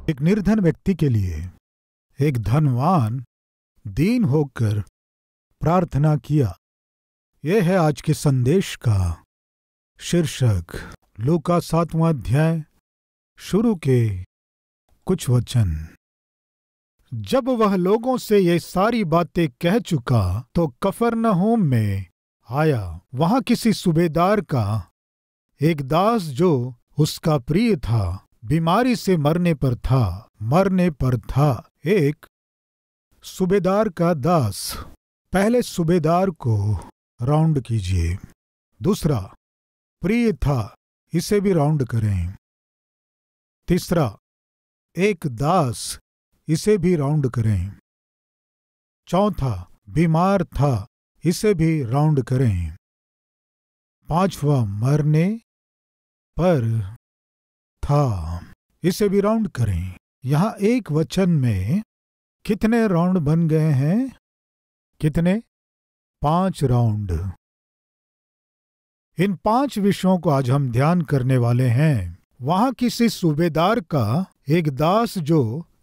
एक निर्धन व्यक्ति के लिए एक धनवान दीन होकर प्रार्थना किया। यह है आज के संदेश का शीर्षक। लूका 7वां अध्याय शुरू के कुछ वचन। जब वह लोगों से ये सारी बातें कह चुका तो कफरनहूम में आया। वहां किसी सूबेदार का एक दास जो उसका प्रिय था, बीमारी से मरने पर था। एक सूबेदार का दास। पहले सूबेदार को राउंड कीजिए। दूसरा, प्रिय था, इसे भी राउंड करें। तीसरा, एक दास, इसे भी राउंड करें। चौथा, बीमार था, इसे भी राउंड करें। पांचवा, मरने पर था, इसे भी राउंड करें। यहां एक वचन में कितने राउंड बन गए हैं? कितने? 5 राउंड। इन 5 विषयों को आज हम ध्यान करने वाले हैं। वहां किसी सूबेदार का एक दास जो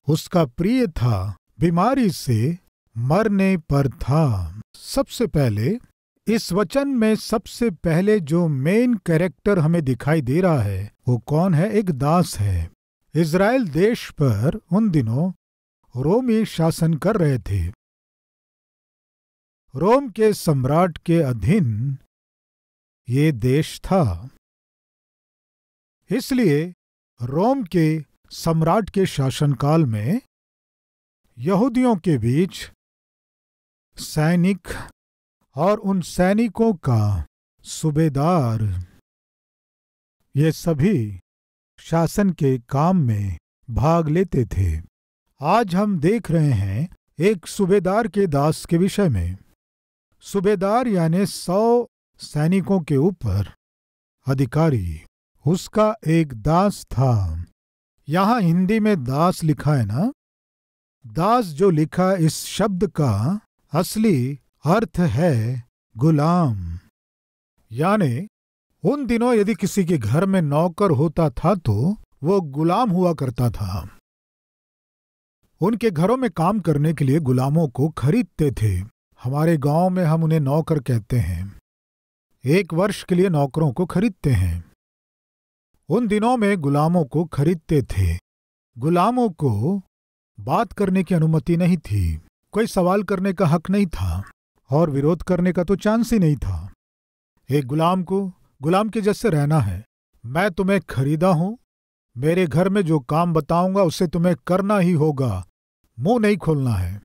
उसका प्रिय था, बीमारी से मरने पर था। सबसे पहले इस वचन में सबसे पहले जो मेन कैरेक्टर हमें दिखाई दे रहा है वो कौन है? एक दास है। इज़राइल देश पर उन दिनों रोमी शासन कर रहे थे। रोम के सम्राट के अधीन ये देश था। इसलिए रोम के सम्राट के शासनकाल में यहूदियों के बीच सैनिक और उन सैनिकों का सूबेदार, ये सभी शासन के काम में भाग लेते थे। आज हम देख रहे हैं एक सूबेदार के दास के विषय में। सूबेदार यानी 100 सैनिकों के ऊपर अधिकारी। उसका एक दास था। यहां हिंदी में दास लिखा है ना? दास जो लिखा, इस शब्द का असली अर्थ है गुलाम। यानी उन दिनों यदि किसी के घर में नौकर होता था तो वो गुलाम हुआ करता था। उनके घरों में काम करने के लिए गुलामों को खरीदते थे। हमारे गांव में हम उन्हें नौकर कहते हैं। 1 वर्ष के लिए नौकरों को खरीदते हैं। उन दिनों में गुलामों को खरीदते थे। गुलामों को बात करने की अनुमति नहीं थी, कोई सवाल करने का हक नहीं था और विरोध करने का तो चांस ही नहीं था। एक गुलाम को गुलाम के जैसे रहना है। मैं तुम्हें खरीदा हूं, मेरे घर में जो काम बताऊंगा उसे तुम्हें करना ही होगा, मुंह नहीं खोलना है।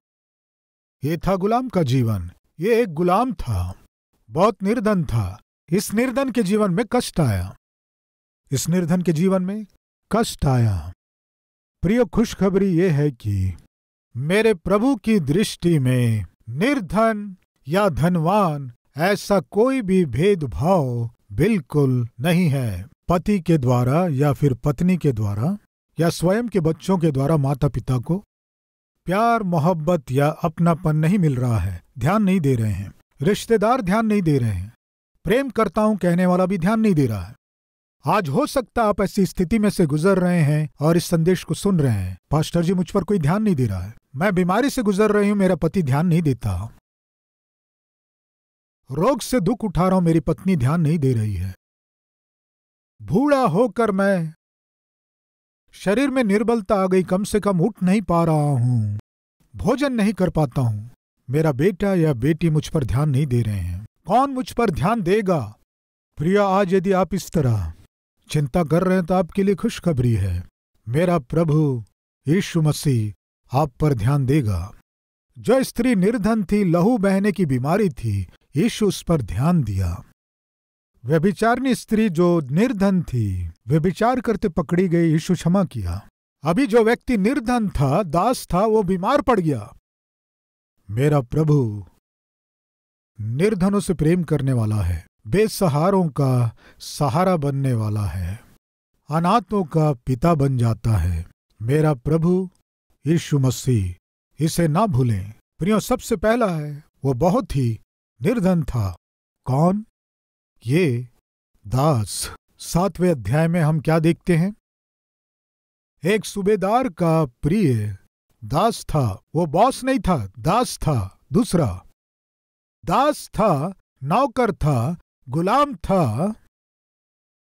ये था गुलाम का जीवन। ये एक गुलाम था, बहुत निर्धन था। इस निर्धन के जीवन में कष्ट आया। इस निर्धन के जीवन में कष्ट आया। प्रिय, खुशखबरी ये है कि मेरे प्रभु की दृष्टि में निर्धन या धनवान ऐसा कोई भी भेदभाव बिल्कुल नहीं है। पति के द्वारा या फिर पत्नी के द्वारा या स्वयं के बच्चों के द्वारा माता पिता को प्यार, मोहब्बत या अपनापन नहीं मिल रहा है। ध्यान नहीं दे रहे हैं। रिश्तेदार ध्यान नहीं दे रहे हैं। प्रेम करता हूं कहने वाला भी ध्यान नहीं दे रहा है। आज हो सकता आप ऐसी स्थिति में से गुजर रहे हैं और इस संदेश को सुन रहे हैं। पास्टर जी, मुझ पर कोई ध्यान नहीं दे रहा है। मैं बीमारी से गुजर रही हूं, मेरा पति ध्यान नहीं देता। रोग से दुख उठा रहा हूं, मेरी पत्नी ध्यान नहीं दे रही है। बूढ़ा होकर मैं शरीर में निर्बलता आ गई, कम से कम उठ नहीं पा रहा हूं, भोजन नहीं कर पाता हूं। मेरा बेटा या बेटी मुझ पर ध्यान नहीं दे रहे हैं। कौन मुझ पर ध्यान देगा? प्रिया, आज यदि आप इस तरह चिंता कर रहे हैं तो आपके लिए खुशखबरी है। मेरा प्रभु यीशु मसीह आप पर ध्यान देगा। जो स्त्री निर्धन थी, लहू बहने की बीमारी थी, यीशु उस पर ध्यान दिया। व्यभिचारिणी स्त्री जो निर्धन थी, व्यभिचार करते पकड़ी गई, यीशु क्षमा किया। अभी जो व्यक्ति निर्धन था, दास था, वो बीमार पड़ गया। मेरा प्रभु निर्धनों से प्रेम करने वाला है, बेसहारों का सहारा बनने वाला है, अनाथों का पिता बन जाता है। मेरा प्रभु यीशु मसीह, इसे ना भूलें। प्रियो, सबसे पहला है वो बहुत ही निर्धन था। कौन? ये दास। 7वें अध्याय में हम क्या देखते हैं? एक सूबेदार का प्रिय दास था। वो बॉस नहीं था, दास था। दूसरा दास था, नौकर था, गुलाम था।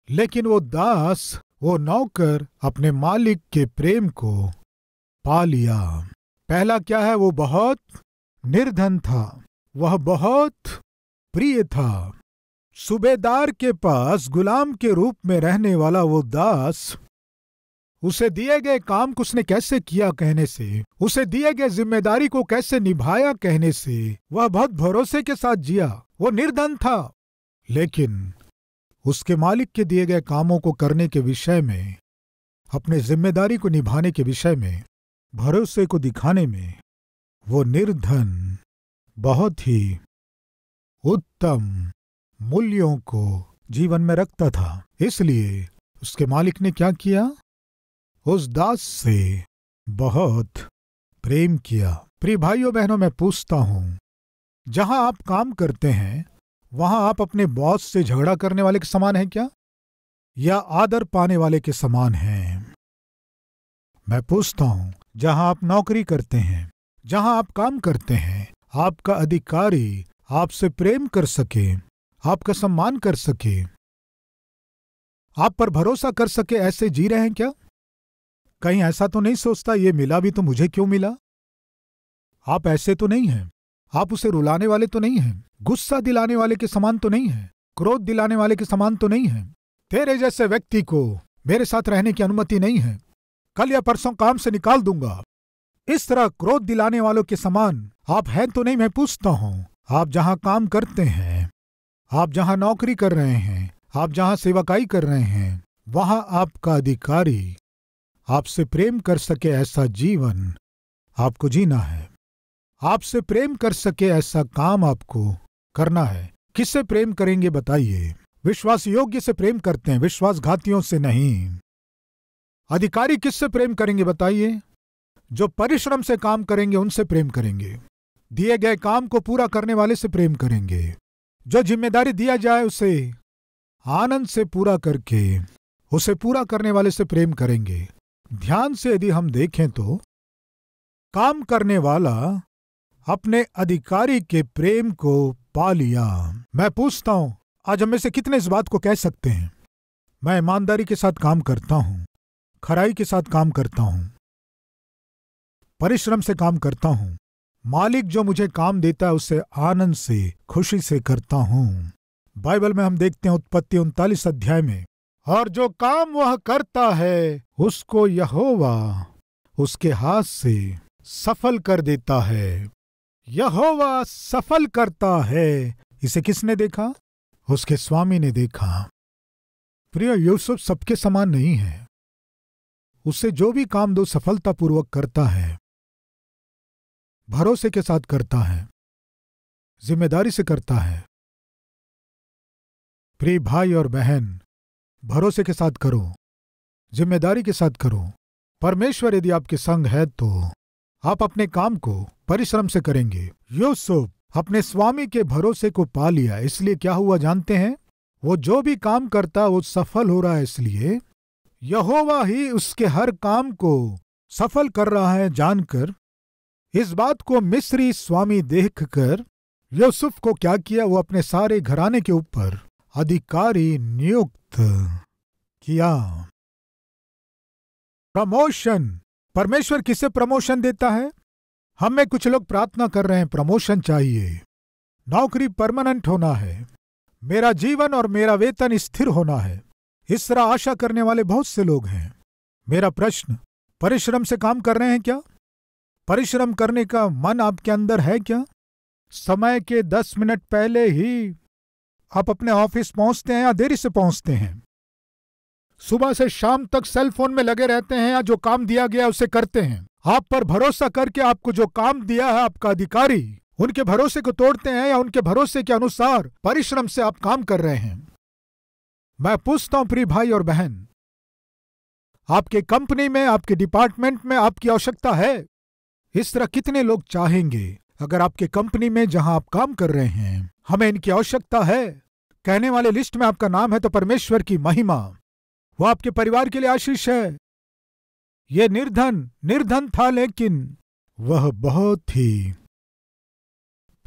लेकिन वो दास, वो नौकर अपने मालिक के प्रेम को पा लिया। पहला क्या है? वो बहुत निर्धन था, वह बहुत प्रिय था। सूबेदार के पास गुलाम के रूप में रहने वाला वो दास, उसे दिए गए काम को उसने कैसे किया कहने से, उसे दिए गए जिम्मेदारी को कैसे निभाया कहने से वह बहुत भरोसे के साथ जिया। वो निर्धन था, लेकिन उसके मालिक के दिए गए कामों को करने के विषय में, अपने जिम्मेदारी को निभाने के विषय में, भरोसे को दिखाने में वो निर्धन बहुत ही उत्तम मूल्यों को जीवन में रखता था। इसलिए उसके मालिक ने क्या किया? उस दास से बहुत प्रेम किया। प्रिय भाइयों बहनों, मैं पूछता हूं, जहां आप काम करते हैं वहां आप अपने बॉस से झगड़ा करने वाले के समान हैं क्या, या आदर पाने वाले के समान हैं? मैं पूछता हूं, जहां आप नौकरी करते हैं, जहां आप काम करते हैं, आपका अधिकारी आपसे प्रेम कर सके, आपका सम्मान कर सके, आप पर भरोसा कर सके, ऐसे जी रहे हैं क्या? कहीं ऐसा तो नहीं सोचता ये मिला भी तो मुझे क्यों मिला? आप ऐसे तो नहीं हैं, आप उसे रुलाने वाले तो नहीं हैं, गुस्सा दिलाने वाले के समान तो नहीं हैं, क्रोध दिलाने वाले के समान तो नहीं हैं। तेरे जैसे व्यक्ति को मेरे साथ रहने की अनुमति नहीं है, कल या परसों काम से निकाल दूंगा। इस तरह क्रोध दिलाने वालों के समान आप हैं तो नहीं? मैं पूछता हूं, आप जहां काम करते हैं, आप जहां नौकरी कर रहे हैं, आप जहां सेवकाई कर रहे हैं, वहां आपका अधिकारी आपसे प्रेम कर सके ऐसा जीवन आपको जीना है। आपसे प्रेम कर सके ऐसा काम आपको करना है। किससे प्रेम करेंगे बताइए? विश्वास योग्य से प्रेम करते हैं, विश्वासघातियों से नहीं। अधिकारी किससे प्रेम करेंगे बताइए? जो परिश्रम से काम करेंगे उनसे प्रेम करेंगे। दिए गए काम को पूरा करने वाले से प्रेम करेंगे। जो जिम्मेदारी दिया जाए उसे आनंद से पूरा करके उसे पूरा करने वाले से प्रेम करेंगे। ध्यान से यदि हम देखें तो काम करने वाला अपने अधिकारी के प्रेम को पा लिया। मैं पूछता हूं, आज हम में से कितने इस बात को कह सकते हैं? मैं ईमानदारी के साथ काम करता हूं, खराई के साथ काम करता हूं, परिश्रम से काम करता हूं, मालिक जो मुझे काम देता है उसे आनंद से, खुशी से करता हूं। बाइबल में हम देखते हैं उत्पत्ति 39 अध्याय में, और जो काम वह करता है उसको यहोवा उसके हाथ से सफल कर देता है। यहोवा सफल करता है। इसे किसने देखा? उसके स्वामी ने देखा। प्रिय, यूसुफ सबके समान नहीं है। उसे जो भी काम दो सफलतापूर्वक करता है, भरोसे के साथ करता है, जिम्मेदारी से करता है। प्रिय भाई और बहन, भरोसे के साथ करो, जिम्मेदारी के साथ करो। परमेश्वर यदि आपके संग है तो आप अपने काम को परिश्रम से करेंगे। यूसुफ अपने स्वामी के भरोसे को पा लिया, इसलिए क्या हुआ जानते हैं? वो जो भी काम करता वो सफल हो रहा है, इसलिए यहोवा ही उसके हर काम को सफल कर रहा है। जानकर इस बात को मिस्री स्वामी देखकर यूसुफ को क्या किया? वो अपने सारे घराने के ऊपर अधिकारी नियुक्त किया। प्रमोशन। परमेश्वर किसे प्रमोशन देता है? हम में कुछ लोग प्रार्थना कर रहे हैं प्रमोशन चाहिए, नौकरी परमानेंट होना है, मेरा जीवन और मेरा वेतन स्थिर होना है। इस तरह आशा करने वाले बहुत से लोग हैं। मेरा प्रश्न, परिश्रम से काम कर रहे हैं क्या? परिश्रम करने का मन आपके अंदर है क्या? समय के 10 मिनट पहले ही आप अपने ऑफिस पहुंचते हैं या देरी से पहुंचते हैं? सुबह से शाम तक सेल फोन में लगे रहते हैं या जो काम दिया गया उसे करते हैं? आप पर भरोसा करके आपको जो काम दिया है आपका अधिकारी, उनके भरोसे को तोड़ते हैं या उनके भरोसे के अनुसार परिश्रम से आप काम कर रहे हैं? मैं पूछता हूं प्रिय भाई और बहन, आपके कंपनी में, आपके डिपार्टमेंट में आपकी आवश्यकता है? इस तरह कितने लोग चाहेंगे अगर आपके कंपनी में जहां आप काम कर रहे हैं हमें इनकी आवश्यकता है, कहने वाले लिस्ट में आपका नाम है तो परमेश्वर की महिमा, वो आपके परिवार के लिए आशीष है। ये निर्धन था, लेकिन वह बहुत ही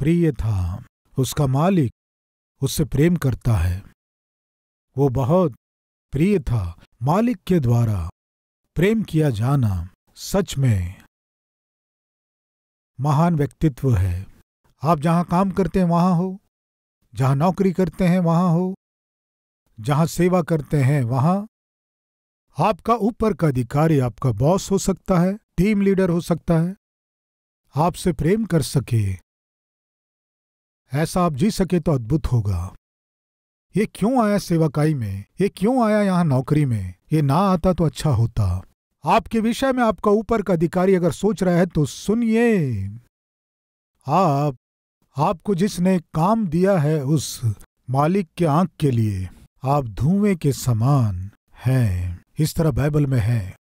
प्रिय था। उसका मालिक उससे प्रेम करता है। वो बहुत प्रिय था। मालिक के द्वारा प्रेम किया जाना सच में महान व्यक्तित्व है। आप जहां काम करते हैं वहां हो, जहां नौकरी करते हैं वहां हो, जहां सेवा करते हैं वहां, आपका ऊपर का अधिकारी आपका बॉस हो सकता है, टीम लीडर हो सकता है, आपसे प्रेम कर सके, ऐसा आप जी सके तो अद्भुत होगा। ये क्यों आया सेवकाई में, ये क्यों आया यहां नौकरी में, ये ना आता तो अच्छा होता। आपके विषय में आपका ऊपर का अधिकारी अगर सोच रहा है तो सुनिए। आपको जिसने काम दिया है उस मालिक के आंख के लिए आप धुएं के समान हैं। इस तरह बाइबल में है।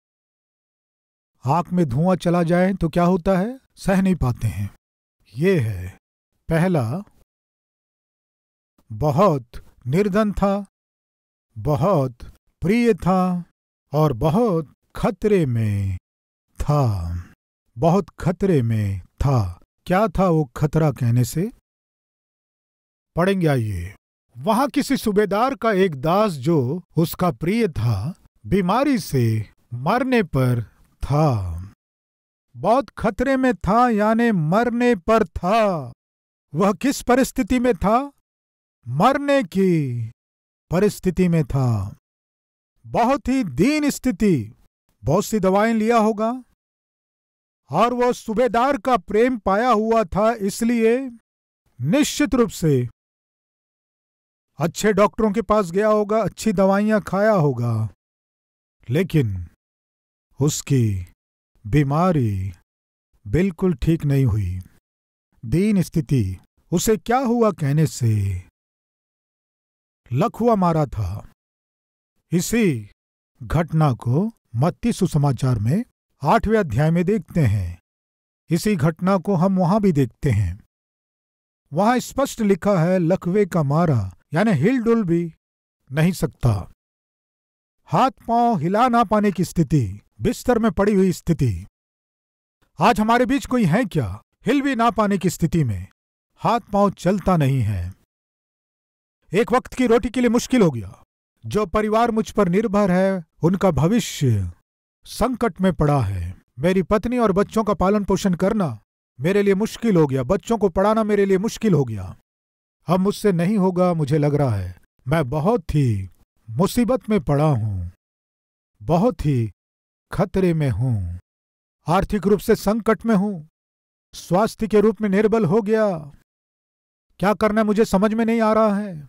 आंख में धुआं चला जाए तो क्या होता है? सह नहीं पाते हैं। ये है पहला, बहुत निर्धन था, बहुत प्रिय था और बहुत खतरे में था। बहुत खतरे में था। क्या था वो खतरा कहने से? पढ़ेंगे, आइए। वहां किसी सूबेदार का एक दास जो उसका प्रिय था, बीमारी से मरने पर था। बहुत खतरे में था, यानी मरने पर था। वह किस परिस्थिति में था? मरने की परिस्थिति में था। बहुत ही दीन स्थिति। बहुत सी दवाएं लिया होगा और वो सूबेदार का प्रेम पाया हुआ था, इसलिए निश्चित रूप से अच्छे डॉक्टरों के पास गया होगा, अच्छी दवाइयां खाया होगा, लेकिन उसकी बीमारी बिल्कुल ठीक नहीं हुई। दीन स्थिति। उसे क्या हुआ कहने से लकवा मारा था। इसी घटना को मत्ती सुसमाचार में 8वें अध्याय में देखते हैं। इसी घटना को हम वहां भी देखते हैं। वहां स्पष्ट लिखा है लकवे का मारा, यानी हिलडुल भी नहीं सकता। हाथ पांव हिला ना पाने की स्थिति, बिस्तर में पड़ी हुई स्थिति। आज हमारे बीच कोई है क्या हिल भी ना पाने की स्थिति में? हाथ पांव चलता नहीं है। एक वक्त की रोटी के लिए मुश्किल हो गया। जो परिवार मुझ पर निर्भर है उनका भविष्य संकट में पड़ा है। मेरी पत्नी और बच्चों का पालन पोषण करना मेरे लिए मुश्किल हो गया। बच्चों को पढ़ाना मेरे लिए मुश्किल हो गया। अब मुझसे नहीं होगा, मुझे लग रहा है। मैं बहुत ही मुसीबत में पड़ा हूं, बहुत ही खतरे में हूं, आर्थिक रूप से संकट में हूं, स्वास्थ्य के रूप में निर्बल हो गया। क्या करना मुझे समझ में नहीं आ रहा है।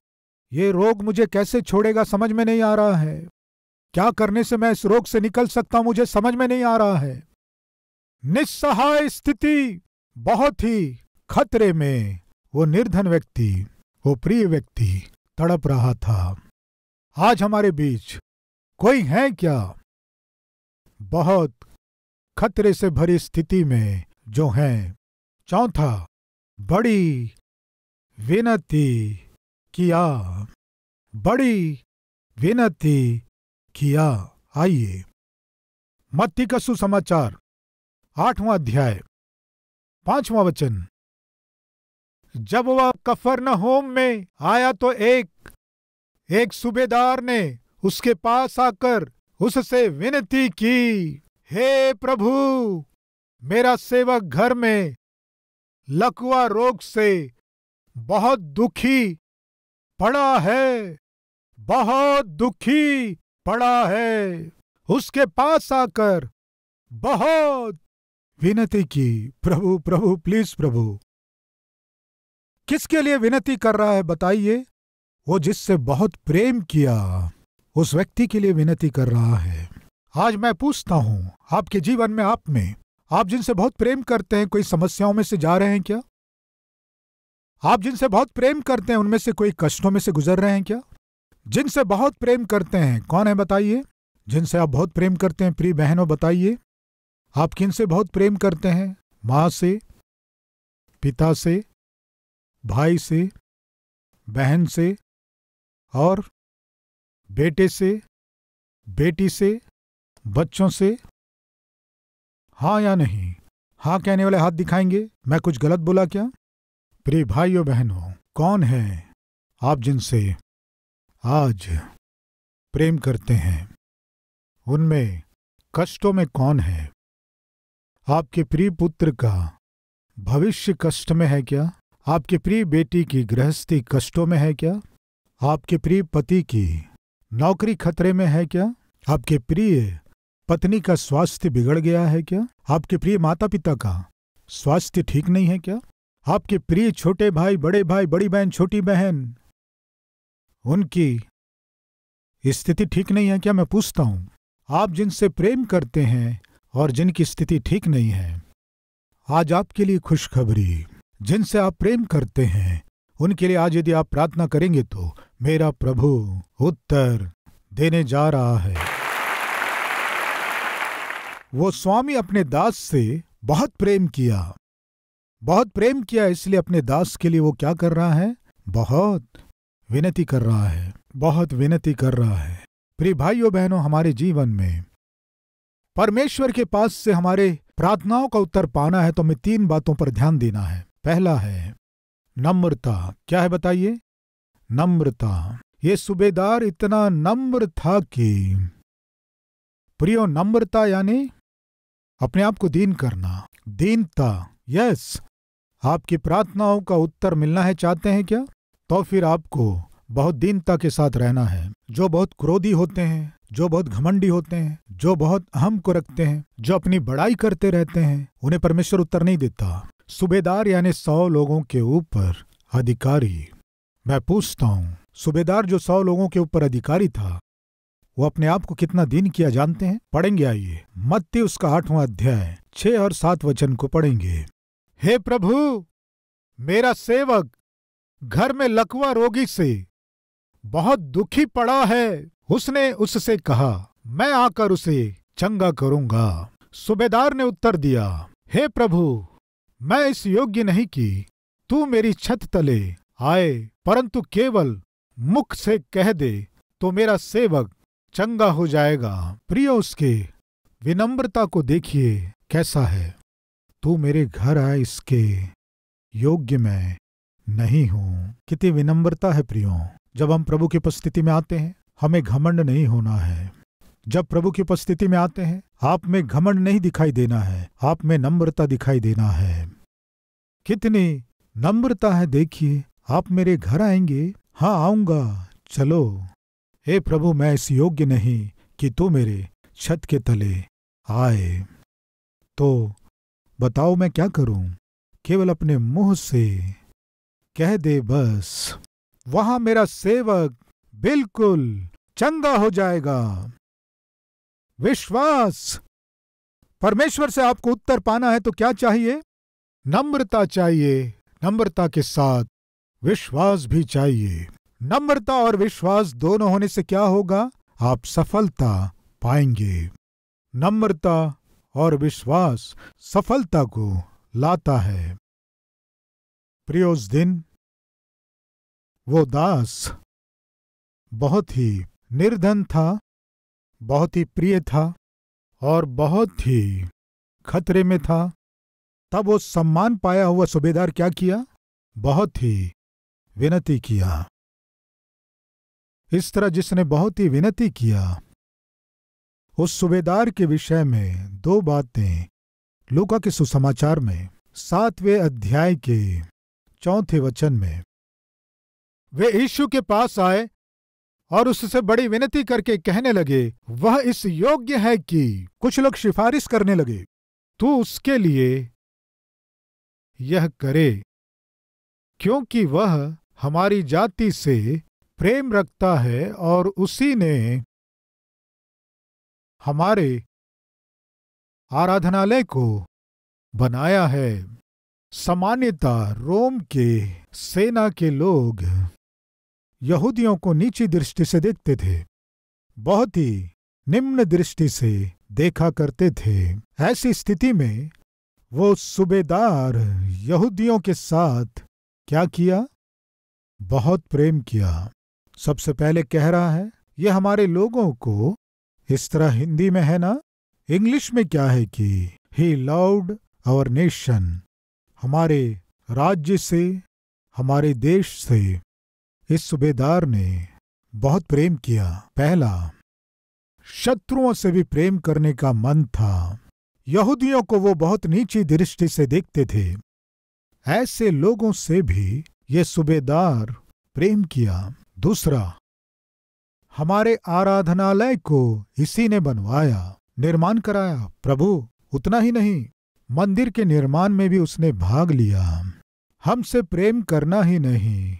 ये रोग मुझे कैसे छोड़ेगा समझ में नहीं आ रहा है। क्या करने से मैं इस रोग से निकल सकता हूं मुझे समझ में नहीं आ रहा है। निस्सहाय स्थिति, बहुत ही खतरे में वो निर्धन व्यक्ति, वो प्रिय व्यक्ति तड़प रहा था। आज हमारे बीच कोई है क्या बहुत खतरे से भरी स्थिति में जो है? चौथा, बड़ी विनती किया, बड़ी विनती किया। आइए मत्ती का सुसमाचार 8वां अध्याय 5वां वचन। जब वह कफरनहूम में आया तो एक सूबेदार ने उसके पास आकर उससे विनती की, हे प्रभु, मेरा सेवक घर में लकवा रोग से बहुत दुखी पड़ा है, बहुत दुखी पड़ा है। उसके पास आकर बहुत विनती की, प्रभु प्रभु प्लीज प्रभु। किसके लिए विनती कर रहा है बताइए? वो जिससे बहुत प्रेम किया उस व्यक्ति के लिए विनती कर रहा है। आज मैं पूछता हूं, आपके जीवन में आप जिनसे बहुत प्रेम करते हैं, कोई समस्याओं में से जा रहे हैं क्या? आप जिनसे बहुत प्रेम करते हैं उनमें से कोई कष्टों में से गुजर रहे हैं क्या? जिनसे बहुत प्रेम करते हैं कौन है बताइए? जिनसे आप बहुत प्रेम करते हैं प्रिय बहनों बताइए, आप किनसे बहुत प्रेम करते हैं? माँ से, पिता से, भाई से, बहन से और बेटे से, बेटी से, बच्चों से? हाँ या नहीं? हाँ कहने वाले हाथ दिखाएंगे। मैं कुछ गलत बोला क्या? प्रिय भाइयों बहनों, कौन है आप जिनसे आज प्रेम करते हैं? उनमें कष्टों में कौन है? आपके प्रिय पुत्र का भविष्य कष्ट में है क्या? आपके प्रिय बेटी की गृहस्थी कष्टों में है क्या? आपके प्रिय पति की नौकरी खतरे में है क्या? आपके प्रिय पत्नी का स्वास्थ्य बिगड़ गया है क्या? आपके प्रिय माता पिता का स्वास्थ्य ठीक नहीं है क्या? आपके प्रिय छोटे भाई, बड़ी बहन, छोटी बहन, उनकी स्थिति ठीक नहीं है क्या? मैं पूछता हूं, आप जिनसे प्रेम करते हैं और जिनकी स्थिति ठीक नहीं है, आज आपके लिए खुशखबरी। जिनसे आप प्रेम करते हैं उनके लिए आज यदि आप प्रार्थना करेंगे तो मेरा प्रभु उत्तर देने जा रहा है। वो स्वामी अपने दास से बहुत प्रेम किया, इसलिए अपने दास के लिए वो क्या कर रहा है? बहुत विनती कर रहा है। प्रिय भाइयों बहनों, हमारे जीवन में परमेश्वर के पास से हमारे प्रार्थनाओं का उत्तर पाना है तो हमें 3 बातों पर ध्यान देना है। पहला है नम्रता। क्या है बताइए? नम्रता। ये सूबेदार इतना नम्र था कि प्रियो, नम्रता यानी अपने आप को दीन करना, दीनता। यस, आपकी प्रार्थनाओं का उत्तर मिलना है, चाहते हैं क्या? तो फिर आपको बहुत दीनता के साथ रहना है। जो बहुत क्रोधी होते हैं, जो बहुत घमंडी होते हैं, जो बहुत अहम को रखते हैं, जो अपनी बड़ाई करते रहते हैं, उन्हें परमेश्वर उत्तर नहीं देता। सूबेदार यानी 100 लोगों के ऊपर अधिकारी। मैं पूछता हूं, सूबेदार जो 100 लोगों के ऊपर अधिकारी था, वो अपने आप को कितना दीन किया जानते हैं? पढ़ेंगे, आइए मत्ती उसका 8वां अध्याय 6 और 7 वचन को पढ़ेंगे। हे प्रभु, मेरा सेवक घर में लकवा रोगी से बहुत दुखी पड़ा है। उसने उससे कहा, मैं आकर उसे चंगा करूंगा। सूबेदार ने उत्तर दिया, हे प्रभु, मैं इस योग्य नहीं कि तू मेरी छत तले आए, परंतु केवल मुख से कह दे तो मेरा सेवक चंगा हो जाएगा। प्रिय, उसके विनम्रता को देखिए कैसा है। तू मेरे घर आए, इसके योग्य मैं नहीं हूं। कितनी विनम्रता है प्रियो। जब हम प्रभु की उपस्थिति में आते हैं, हमें घमंड नहीं होना है। जब प्रभु की उपस्थिति में आते हैं, आप में घमंड नहीं दिखाई देना है, आप में नम्रता दिखाई देना है। कितनी नम्रता है देखिए। आप मेरे घर आएंगे? हाँ आऊंगा, चलो। हे प्रभु, मैं इस योग्य नहीं कि तू मेरे छत के तले आए, तो बताओ मैं क्या करूं? केवल अपने मुंह से कह दे बस, वहां मेरा सेवक बिल्कुल चंगा हो जाएगा। विश्वास। परमेश्वर से आपको उत्तर पाना है तो क्या चाहिए? नम्रता चाहिए। नम्रता के साथ विश्वास भी चाहिए। नम्रता और विश्वास दोनों होने से क्या होगा? आप सफलता पाएंगे। नम्रता और विश्वास सफलता को लाता है। प्रिय, उस दिन वो दास बहुत ही निर्धन था, बहुत ही प्रिय था और बहुत ही खतरे में था। तब वो सम्मान पाया हुआ सूबेदार क्या किया? बहुत ही विनती किया। इस तरह जिसने बहुत ही विनती किया, उस सूबेदार के विषय में 2 बातें लूका के सुसमाचार में 7वें अध्याय के 4 वचन में। वे यीशु के पास आए और उससे बड़ी विनती करके कहने लगे, वह इस योग्य है कि, कुछ लोग सिफारिश करने लगे, तू उसके लिए यह करे, क्योंकि वह हमारी जाति से प्रेम रखता है और उसी ने हमारे आराधनालय को बनाया है। सामान्यतः रोम के सेना के लोग यहूदियों को नीची दृष्टि से देखते थे, बहुत ही निम्न दृष्टि से देखा करते थे। ऐसी स्थिति में वो सूबेदार यहूदियों के साथ क्या किया? बहुत प्रेम किया। सबसे पहले कह रहा है, ये हमारे लोगों को, इस तरह हिंदी में है ना, इंग्लिश में क्या है कि ही लव्ड आवर नेशन। हमारे राज्य से, हमारे देश से इस सूबेदार ने बहुत प्रेम किया। पहला, शत्रुओं से भी प्रेम करने का मन था। यहूदियों को वो बहुत नीची दृष्टि से देखते थे। ऐसे लोगों से भी ये सूबेदार प्रेम किया। दूसरा, हमारे आराधनालय को इसी ने बनवाया, निर्माण कराया। प्रभु उतना ही नहीं, मंदिर के निर्माण में भी उसने भाग लिया। हमसे प्रेम करना ही नहीं,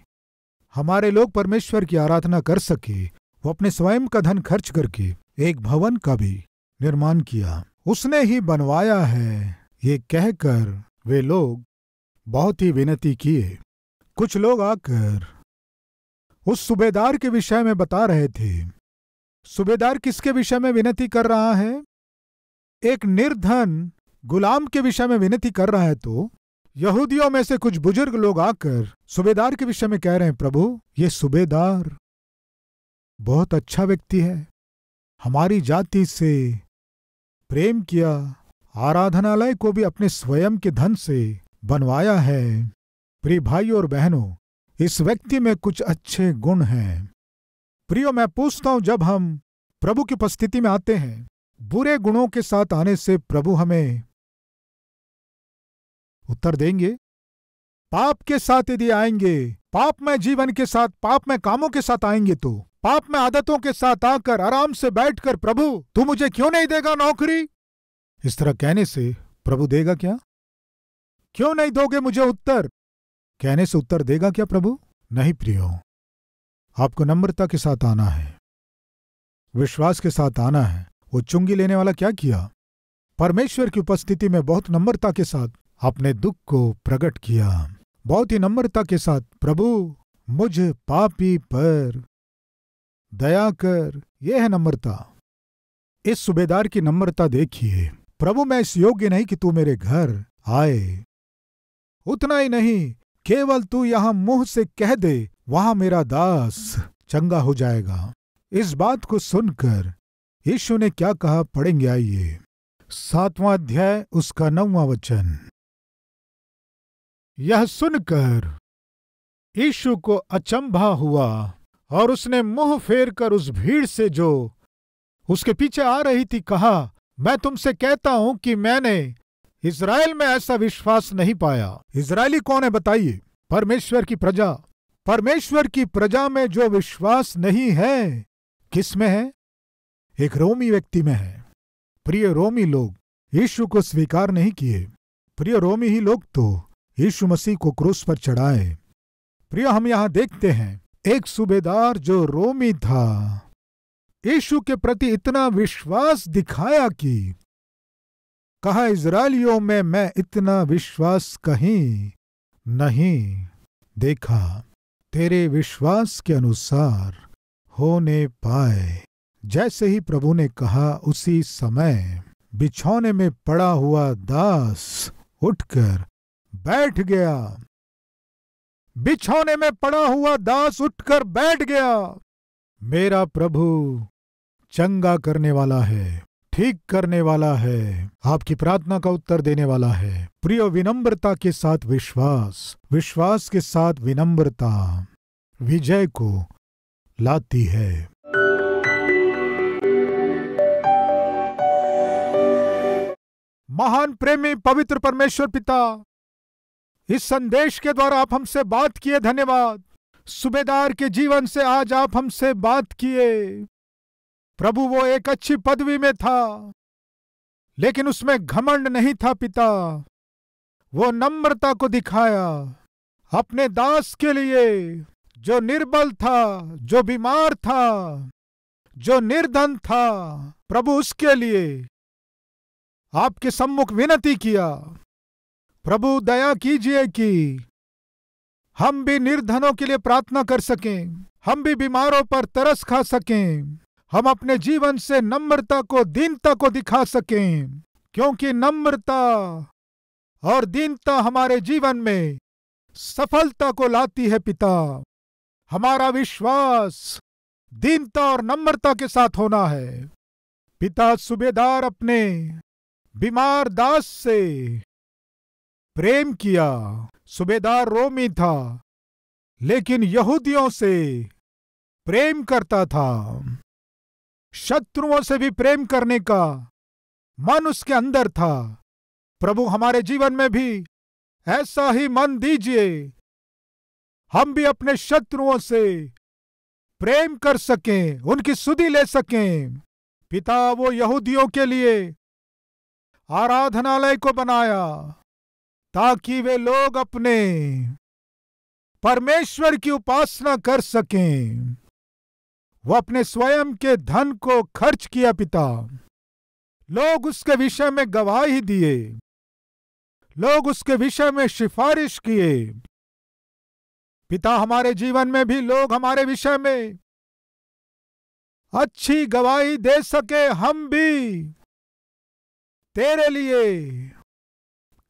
हमारे लोग परमेश्वर की आराधना कर सके, वो अपने स्वयं का धन खर्च करके एक भवन का भी निर्माण किया। उसने ही बनवाया है, ये कहकर वे लोग बहुत ही विनती किए। कुछ लोग आकर उस सूबेदार के विषय में बता रहे थे। सूबेदार किसके विषय में विनती कर रहा है? एक निर्धन गुलाम के विषय में विनती कर रहा है। तो यहूदियों में से कुछ बुजुर्ग लोग आकर सूबेदार के विषय में कह रहे हैं, प्रभु ये सूबेदार बहुत अच्छा व्यक्ति है, हमारी जाति से प्रेम किया, आराधनालय को भी अपने स्वयं के धन से बनवाया है। प्रिय भाइयों और बहनों, इस व्यक्ति में कुछ अच्छे गुण हैं। प्रियो, मैं पूछता हूं, जब हम प्रभु की उपस्थिति में आते हैं, बुरे गुणों के साथ आने से प्रभु हमें उत्तर देंगे? पाप के साथ यदि आएंगे, पाप में जीवन के साथ, पाप में कामों के साथ आएंगे, तो पाप में आदतों के साथ आकर आराम से बैठकर, प्रभु तू मुझे क्यों नहीं देगा नौकरी, इस तरह कहने से प्रभु देगा क्या? क्यों नहीं दोगे मुझे उत्तर, कहने से उत्तर देगा क्या प्रभु? नहीं प्रियो, आपको नम्रता के साथ आना है, विश्वास के साथ आना है। वो चुंगी लेने वाला क्या किया? परमेश्वर की उपस्थिति में बहुत नम्रता के साथ अपने दुख को प्रकट किया। बहुत ही नम्रता के साथ, प्रभु मुझ पापी पर दया कर। यह है नम्रता। इस सूबेदार की नम्रता देखिए। प्रभु मैं इस योग्य नहीं कि तू मेरे घर आए। उतना ही नहीं, केवल तू यहां मुंह से कह दे, वहां मेरा दास चंगा हो जाएगा। इस बात को सुनकर यीशु ने क्या कहा, पढ़ेंगे आइए। 7वां अध्याय उसका 9वां वचन। यह सुनकर यीशु को अचंभा हुआ और उसने मुंह फेर कर उस भीड़ से जो उसके पीछे आ रही थी कहा, मैं तुमसे कहता हूं कि मैंने इज़राइल में ऐसा विश्वास नहीं पाया। इज़राइली कौन है बताइए? परमेश्वर की प्रजा। परमेश्वर की प्रजा में जो विश्वास नहीं है, किस में है? एक रोमी व्यक्ति में है। प्रिय रोमी लोग यीशु को स्वीकार नहीं किए। प्रिय रोमी ही लोग तो यीशु मसीह को क्रूस पर चढ़ाए। प्रिय हम यहां देखते हैं, एक सूबेदार जो रोमी था, यीशु के प्रति इतना विश्वास दिखाया कि कहा, इज़राइलियों में मैं इतना विश्वास कहीं नहीं देखा। तेरे विश्वास के अनुसार होने पाए। जैसे ही प्रभु ने कहा, उसी समय बिछौने में पड़ा हुआ दास उठकर बैठ गया। बिछौने में पड़ा हुआ दास उठकर बैठ गया। मेरा प्रभु चंगा करने वाला है, ठीक करने वाला है, आपकी प्रार्थना का उत्तर देने वाला है। प्रिय, विनम्रता के साथ विश्वास, विश्वास के साथ विनम्रता विजय को लाती है। महान प्रेमी पवित्र परमेश्वर पिता, इस संदेश के द्वारा आप हमसे बात किए, धन्यवाद। सूबेदार के जीवन से आज आप हमसे बात किए। प्रभु वो एक अच्छी पदवी में था, लेकिन उसमें घमंड नहीं था पिता। वो नम्रता को दिखाया अपने दास के लिए, जो निर्बल था, जो बीमार था, जो निर्धन था। प्रभु उसके लिए आपके सम्मुख विनती किया। प्रभु दया कीजिए कि हम भी निर्धनों के लिए प्रार्थना कर सकें, हम भी बीमारों पर तरस खा सकें, हम अपने जीवन से नम्रता को, दीनता को दिखा सकें, क्योंकि नम्रता और दीनता हमारे जीवन में सफलता को लाती है पिता। हमारा विश्वास दीनता और नम्रता के साथ होना है पिता। सूबेदार अपने बीमार दास से प्रेम किया। सूबेदार रोमी था, लेकिन यहूदियों से प्रेम करता था। शत्रुओं से भी प्रेम करने का मन उसके अंदर था। प्रभु हमारे जीवन में भी ऐसा ही मन दीजिए, हम भी अपने शत्रुओं से प्रेम कर सकें, उनकी सुधि ले सकें। पिता, वो यहूदियों के लिए आराधनालय को बनाया ताकि वे लोग अपने परमेश्वर की उपासना कर सकें। वो अपने स्वयं के धन को खर्च किया पिता। लोग उसके विषय में गवाही दिए, लोग उसके विषय में सिफारिश किए। पिता, हमारे जीवन में भी लोग हमारे विषय में अच्छी गवाही दे सके, हम भी तेरे लिए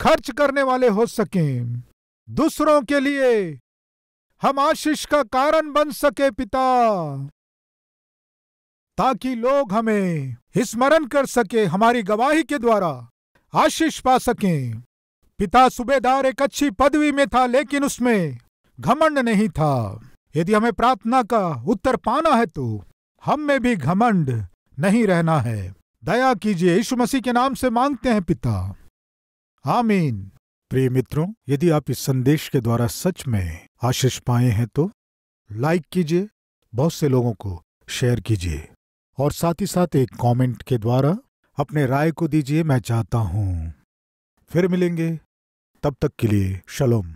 खर्च करने वाले हो सकें, दूसरों के लिए हम आशीष का कारण बन सके पिता, ताकि लोग हमें स्मरण कर सके, हमारी गवाही के द्वारा आशीष पा सकें। पिता, सूबेदार एक अच्छी पदवी में था, लेकिन उसमें घमंड नहीं था। यदि हमें प्रार्थना का उत्तर पाना है तो हम में भी घमंड नहीं रहना है। दया कीजिए, यीशु मसीह के नाम से मांगते हैं पिता, आमीन। प्रिय मित्रों, यदि आप इस संदेश के द्वारा सच में आशीष पाए हैं तो लाइक कीजिए, बहुत से लोगों को शेयर कीजिए और साथ ही साथ एक कमेंट के द्वारा अपने राय को दीजिए, मैं चाहता हूं। फिर मिलेंगे, तब तक के लिए शलोम।